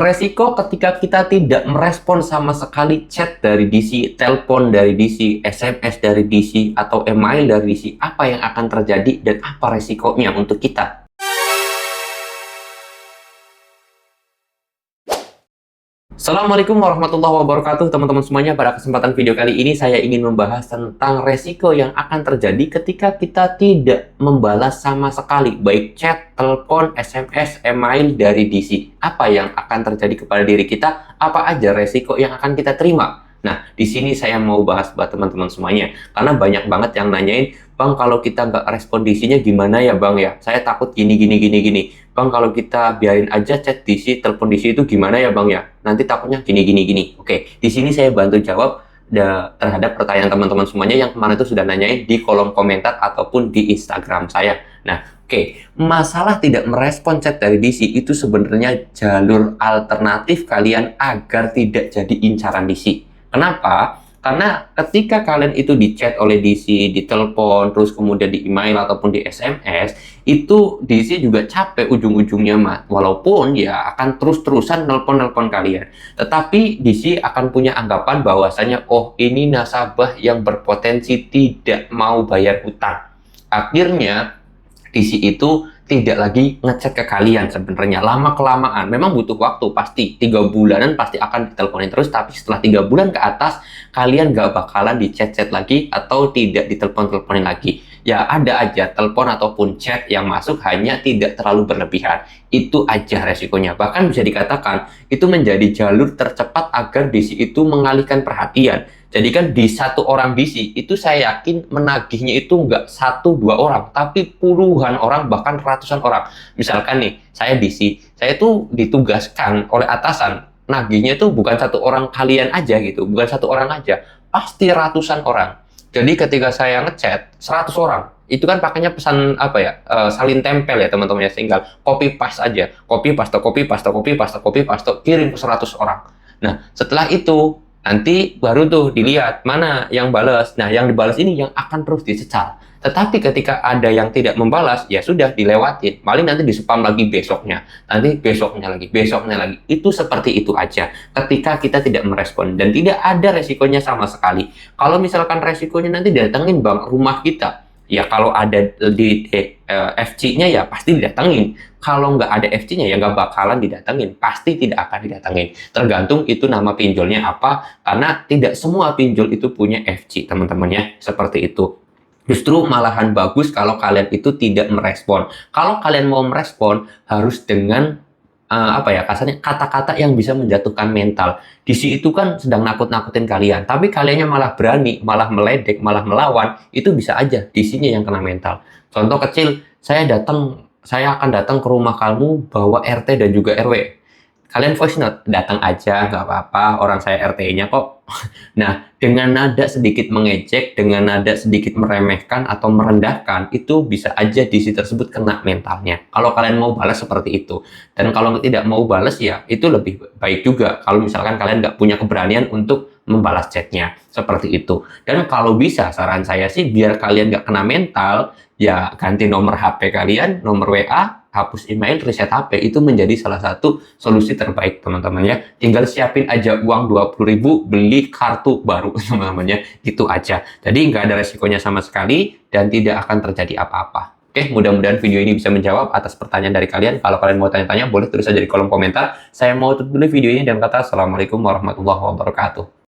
Resiko ketika kita tidak merespon sama sekali chat dari DC, telepon dari DC, SMS dari DC, atau email dari DC, apa yang akan terjadi dan apa resikonya untuk kita? Assalamualaikum warahmatullahi wabarakatuh teman-teman semuanya. Pada kesempatan video kali ini saya ingin membahas tentang resiko yang akan terjadi ketika kita tidak membalas sama sekali baik chat, telepon, SMS, email dari DC. Apa yang akan terjadi kepada diri kita? Apa aja resiko yang akan kita terima? Nah, di sini saya mau bahas buat teman-teman semuanya. Karena banyak banget yang nanyain, Bang, kalau kita nggak respon DC-nya gimana ya, Bang ya? Saya takut gini. Bang, kalau kita biarin aja chat DC, telepon DC itu gimana ya, Bang ya? Nanti takutnya gini. Oke, di sini saya bantu jawab terhadap pertanyaan teman-teman semuanya yang kemarin itu sudah nanyain di kolom komentar ataupun di Instagram saya. Nah, oke, masalah tidak merespon chat dari DC itu sebenarnya jalur alternatif kalian agar tidak jadi incaran DC. Kenapa? Karena ketika kalian itu di chat oleh DC, ditelepon, terus kemudian di email ataupun di SMS, itu DC juga capek ujung-ujungnya, Mas. Walaupun ya akan terus-terusan nelpon-nelpon kalian. Tetapi DC akan punya anggapan bahwasanya, oh ini nasabah yang berpotensi tidak mau bayar utang. Akhirnya DC itu tidak lagi ngechat ke kalian sebenarnya lama-kelamaan. Memang butuh waktu, pasti 3 bulanan pasti akan diteleponin terus, tapi setelah 3 bulan ke atas kalian gak bakalan di chat-chat lagi atau tidak ditelepon-teleponin lagi. Ya ada aja telepon ataupun chat yang masuk, hanya tidak terlalu berlebihan. Itu aja resikonya. Bahkan bisa dikatakan itu menjadi jalur tercepat agar DC itu mengalihkan perhatian. Jadi kan di satu orang DC itu saya yakin menagihnya itu nggak 1-2 orang, tapi puluhan orang, bahkan ratusan orang. Misalkan nih, saya DC, saya tuh ditugaskan oleh atasan, nagihnya itu bukan 1 orang kalian aja gitu, bukan 1 orang aja, pasti ratusan orang. Jadi ketika saya ngechat 100 orang, itu kan pakainya pesan apa ya, salin tempel ya teman-teman ya, tinggal copy paste aja, copy paste, kirim ke 100 orang. Nah setelah itu nanti baru tuh dilihat mana yang balas. Nah, yang dibalas ini yang akan terus disecar. Tetapi ketika ada yang tidak membalas, ya sudah dilewatin. Paling nanti di spam lagi besoknya. Nanti besoknya lagi. Itu seperti itu aja. Ketika kita tidak merespon dan tidak ada resikonya sama sekali. Kalau misalkan resikonya nanti datengin Bang rumah kita, ya kalau ada di FC-nya ya pasti didatengin. Kalau nggak ada FC-nya ya nggak bakalan didatengin. Pasti tidak akan didatengin. Tergantung itu nama pinjolnya apa. Karena tidak semua pinjol itu punya FC, teman-teman ya. Seperti itu. Justru malahan bagus kalau kalian itu tidak merespon. Kalau kalian mau merespon, harus dengan apa ya, kasarnya kata-kata yang bisa menjatuhkan mental. DC itu kan sedang nakut-nakutin kalian, tapi kaliannya malah berani, malah meledek, malah melawan, itu bisa aja DC-nya yang kena mental. Contoh kecil, saya akan datang ke rumah kamu bawa RT dan juga RW. Kalian voice note, datang aja, nggak apa-apa, orang saya RT-nya kok. Nah, dengan nada sedikit mengejek, dengan nada sedikit meremehkan atau merendahkan, itu bisa aja DC tersebut kena mentalnya. Kalau kalian mau balas seperti itu. Dan kalau tidak mau balas, ya itu lebih baik juga. Kalau misalkan kalian nggak punya keberanian untuk membalas chatnya. Seperti itu. Dan kalau bisa, saran saya sih, biar kalian nggak kena mental, ya ganti nomor HP kalian, nomor WA, hapus email, reset HP, itu menjadi salah satu solusi terbaik teman-teman ya. Tinggal siapin aja uang 20.000 beli kartu baru teman-teman ya, gitu aja. Jadi nggak ada resikonya sama sekali dan tidak akan terjadi apa-apa. Oke, mudah-mudahan video ini bisa menjawab atas pertanyaan dari kalian. Kalau kalian mau tanya-tanya, boleh tulis aja di kolom komentar. Saya mau tutup dulu video ini dan kata Assalamualaikum warahmatullahi wabarakatuh.